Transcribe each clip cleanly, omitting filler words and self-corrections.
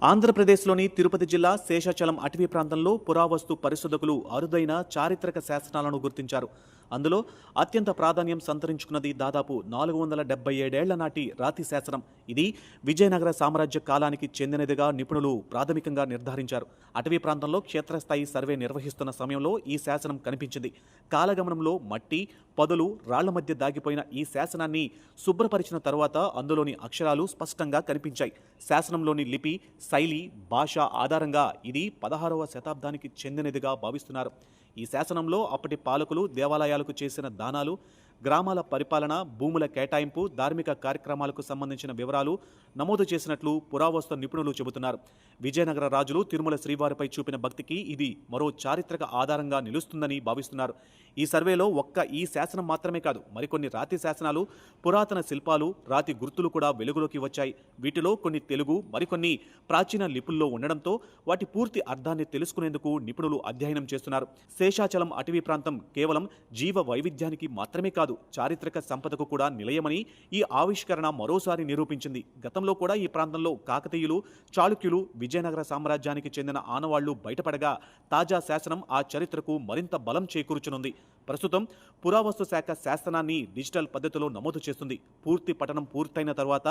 ఆంధ్రప్రదేశ్లోని తిరుపతి జిల్లా శేషాచలం అటవీ ప్రాంతంలో పురావస్తు పరిశోధకులు అరుదైన చారిత్రక శాసనాలను గుర్తించారు. అందులో అత్యంత ప్రాధాన్యం సంతరించుకున్నది దాదాపు 477 నాటి రాతి శాసనం. ఇది విజయనగర సామ్రాజ్య కాలానికి చెందినదిగా నిపుణులు ప్రాథమికంగా నిర్ధారించారు. అటవీ ప్రాంతంలో క్షేత్రస్థాయి సర్వే నిర్వహిస్తున్న సమయంలో ఈ శాసనం కనిపించింది. కాలగమనంలో మట్టి, పొదలు, రాళ్ల మధ్య దాగిపోయిన ఈ శాసనాన్ని శుభ్రపరిచిన తరువాత అందులోని అక్షరాలు స్పష్టంగా కనిపించాయి. శాసనంలోని లిపి, శైలి, భాష ఆధారంగా ఇది 16వ శతాబ్దానికి చెందినదిగా భావిస్తున్నారు. ఈ శాసనంలో అప్పటి పాలకులు దేవాలయాలకు చేసిన దానాలు, గ్రామాల పరిపాలన, భూముల కేటాయింపు, ధార్మిక కార్యక్రమాలకు సంబంధించిన వివరాలు నమోదు చేసినట్లు పురావస్తు నిపుణులు చెబుతున్నారు. విజయనగర రాజులు తిరుమల శ్రీవారిపై చూపిన భక్తికి ఇది మరో చారిత్రక ఆధారంగా నిలుస్తుందని భావిస్తున్నారు. ఈ సర్వేలో ఒక్క ఈ శాసనం మాత్రమే కాదు, మరికొన్ని రాతి శాసనాలు, పురాతన శిల్పాలు, రాతి గుర్తులు కూడా వెలుగులోకి వచ్చాయి. వీటిలో కొన్ని తెలుగు, మరికొన్ని ప్రాచీన లిపుల్లో ఉండడంతో వాటి పూర్తి అర్థాన్ని తెలుసుకునేందుకు నిపుణులు అధ్యయనం చేస్తున్నారు. శేషాచలం అటవీ ప్రాంతం కేవలం జీవ వైవిధ్యానికి మాత్రమే కాదు, చారిత్రక సంపదకు కూడా నిలయమని ఈ ఆవిష్కరణ మరోసారి నిరూపించింది. గతంలో కూడా ఈ ప్రాంతంలో కాకతీయులు, చాళుక్యులు, విజయనగర సామ్రాజ్యానికి చెందిన ఆనవాళ్లు బయటపడగా తాజా శాసనం ఆ చరిత్రకు మరింత బలం చేకూర్చనుంది. ప్రస్తుతం పురావస్తు శాఖ శాసనాన్ని డిజిటల్ పద్ధతిలో నమోదు చేస్తుంది. పూర్తి పఠనం పూర్తయిన తర్వాత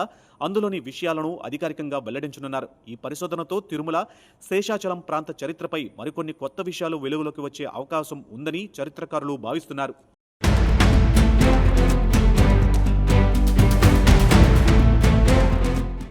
అందులోని విషయాలను అధికారికంగా వెల్లడించనున్నారు. ఈ పరిశోధనతో తిరుమల, శేషాచలం ప్రాంత చరిత్రపై మరికొన్ని కొత్త విషయాలు వెలుగులోకి వచ్చే అవకాశం ఉందని చరిత్రకారులు భావిస్తున్నారు.